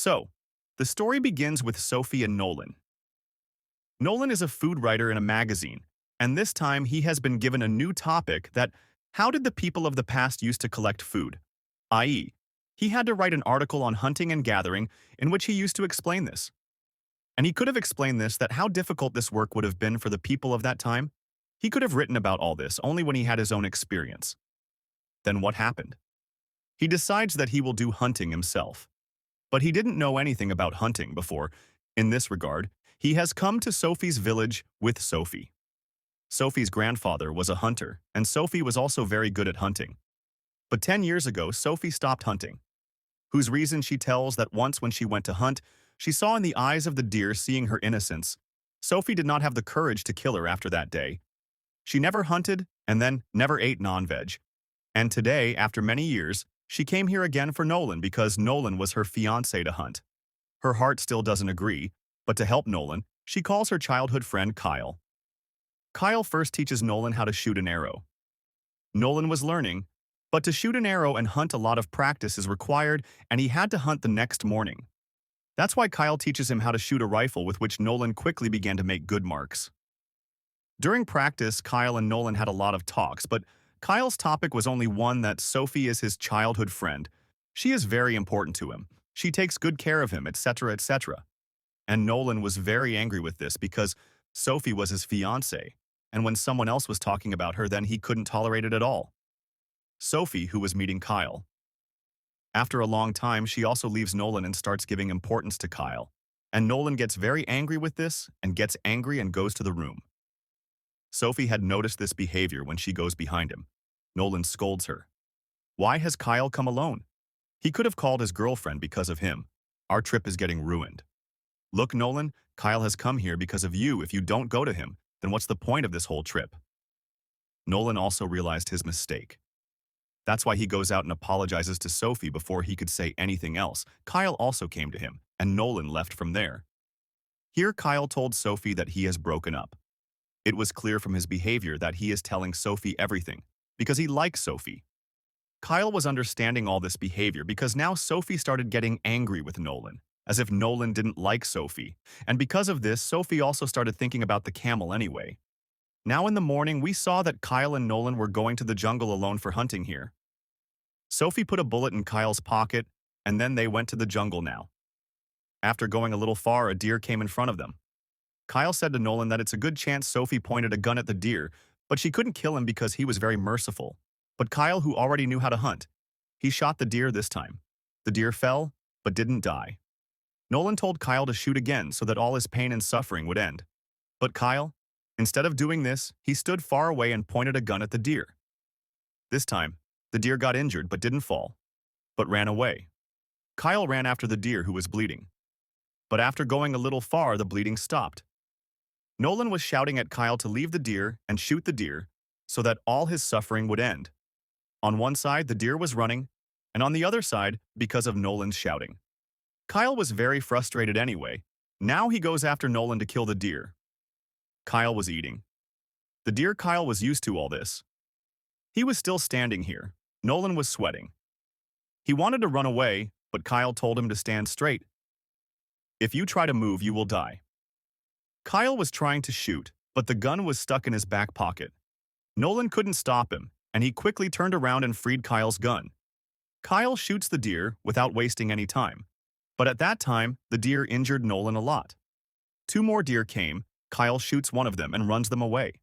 So, the story begins with Sophie and Nolan. Nolan is a food writer in a magazine, and this time he has been given a new topic that how did the people of the past used to collect food? I.e., he had to write an article on hunting and gathering in which he used to explain this. And he could have explained this that how difficult this work would have been for the people of that time. He could have written about all this only when he had his own experience. Then what happened? He decides that he will do hunting himself. But he didn't know anything about hunting before. In this regard, he has come to Sophie's village with Sophie. Sophie's grandfather was a hunter, and Sophie was also very good at hunting. But 10 years ago, Sophie stopped hunting, whose reason she tells that once when she went to hunt, she saw in the eyes of the deer seeing her innocence. Sophie did not have the courage to kill her after that day. She never hunted and then never ate non-veg. And today, after many years, she came here again for Nolan because Nolan was her fiancé to hunt. Her heart still doesn't agree, but to help Nolan, she calls her childhood friend Kyle. Kyle first teaches Nolan how to shoot an arrow. Nolan was learning, but to shoot an arrow and hunt a lot of practice is required, and he had to hunt the next morning. That's why Kyle teaches him how to shoot a rifle with which Nolan quickly began to make good marks. During practice, Kyle and Nolan had a lot of talks, but Kyle's topic was only one that Sophie is his childhood friend. She is very important to him. She takes good care of him, etc., etc. And Nolan was very angry with this because Sophie was his fiancée, and when someone else was talking about her, then he couldn't tolerate it at all. Sophie, who was meeting Kyle. After a long time, she also leaves Nolan and starts giving importance to Kyle. And Nolan gets very angry with this and gets angry and goes to the room. Sophie had noticed this behavior when she goes behind him. Nolan scolds her. Why has Kyle come alone? He could have called his girlfriend because of him. Our trip is getting ruined. Look, Nolan, Kyle has come here because of you. If you don't go to him, then what's the point of this whole trip? Nolan also realized his mistake. That's why he goes out and apologizes to Sophie before he could say anything else. Kyle also came to him, and Nolan left from there. Here, Kyle told Sophie that he has broken up. It was clear from his behavior that he is telling Sophie everything, because he likes Sophie. Kyle was understanding all this behavior because now Sophie started getting angry with Nolan, as if Nolan didn't like Sophie, and because of this, Sophie also started thinking about the camel anyway. Now in the morning, we saw that Kyle and Nolan were going to the jungle alone for hunting here. Sophie put a bullet in Kyle's pocket, and then they went to the jungle now. After going a little far, a deer came in front of them. Kyle said to Nolan that it's a good chance Sophie pointed a gun at the deer, but she couldn't kill him because he was very merciful. But Kyle, who already knew how to hunt, he shot the deer this time. The deer fell, but didn't die. Nolan told Kyle to shoot again so that all his pain and suffering would end. But Kyle, instead of doing this, he stood far away and pointed a gun at the deer. This time, the deer got injured but didn't fall, but ran away. Kyle ran after the deer who was bleeding. But after going a little far, the bleeding stopped. Nolan was shouting at Kyle to leave the deer and shoot the deer so that all his suffering would end. On one side, the deer was running, and on the other side, because of Nolan's shouting. Kyle was very frustrated anyway. Now he goes after Nolan to kill the deer. Kyle was eating. The deer Kyle was used to all this. He was still standing here. Nolan was sweating. He wanted to run away, but Kyle told him to stand straight. If you try to move, you will die. Kyle was trying to shoot, but the gun was stuck in his back pocket. Nolan couldn't stop him, and he quickly turned around and freed Kyle's gun. Kyle shoots the deer without wasting any time. But at that time, the deer injured Nolan a lot. 2 more deer came, Kyle shoots one of them and runs them away.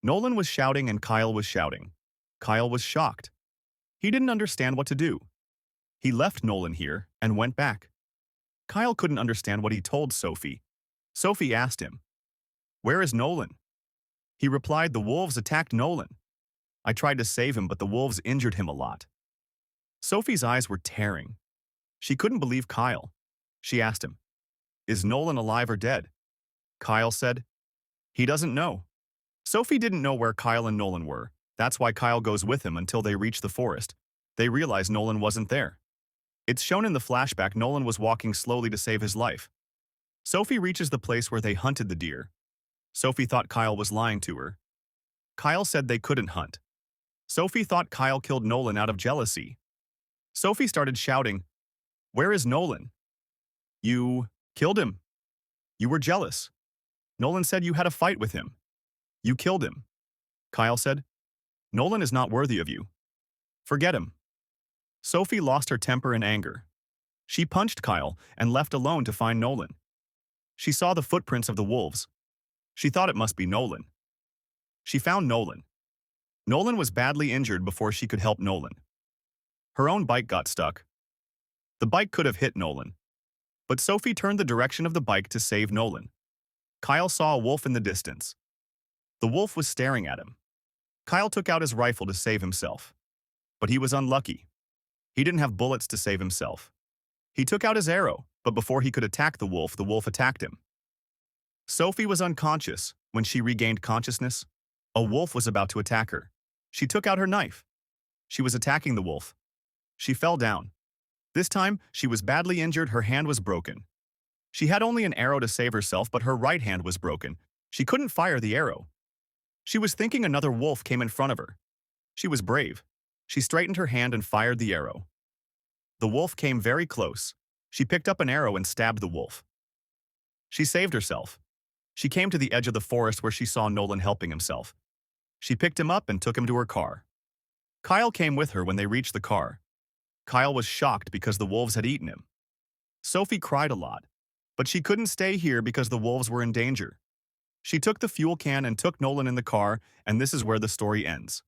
Nolan was shouting and Kyle was shouting. Kyle was shocked. He didn't understand what to do. He left Nolan here and went back. Kyle couldn't understand what he told Sophie. Sophie asked him, "Where is Nolan?" He replied, "The wolves attacked Nolan. I tried to save him, but the wolves injured him a lot." Sophie's eyes were tearing. She couldn't believe Kyle. She asked him, "Is Nolan alive or dead?" Kyle said, "He doesn't know." Sophie didn't know where Kyle and Nolan were. That's why Kyle goes with him until they reach the forest. They realize Nolan wasn't there. It's shown in the flashback Nolan was walking slowly to save his life. Sophie reaches the place where they hunted the deer. Sophie thought Kyle was lying to her. Kyle said they couldn't hunt. Sophie thought Kyle killed Nolan out of jealousy. Sophie started shouting, "Where is Nolan?" You killed him. You were jealous. Nolan said you had a fight with him. You killed him. Kyle said, Nolan is not worthy of you. Forget him. Sophie lost her temper in anger. She punched Kyle and left alone to find Nolan. She saw the footprints of the wolves. She thought it must be Nolan. She found Nolan. Nolan was badly injured before she could help Nolan. Her own bike got stuck. The bike could have hit Nolan, but Sophie turned the direction of the bike to save Nolan. Kyle saw a wolf in the distance. The wolf was staring at him. Kyle took out his rifle to save himself. But he was unlucky. He didn't have bullets to save himself. He took out his arrow, but before he could attack the wolf attacked him. Sophie was unconscious. When she regained consciousness, a wolf was about to attack her. She took out her knife. She was attacking the wolf. She fell down. This time, she was badly injured. Her hand was broken. She had only an arrow to save herself, but her right hand was broken. She couldn't fire the arrow. She was thinking another wolf came in front of her. She was brave. She straightened her hand and fired the arrow. The wolf came very close. She picked up an arrow and stabbed the wolf. She saved herself. She came to the edge of the forest where she saw Nolan helping himself. She picked him up and took him to her car. Kyle came with her when they reached the car. Kyle was shocked because the wolves had eaten him. Sophie cried a lot, but she couldn't stay here because the wolves were in danger. She took the fuel can and took Nolan in the car, and this is where the story ends.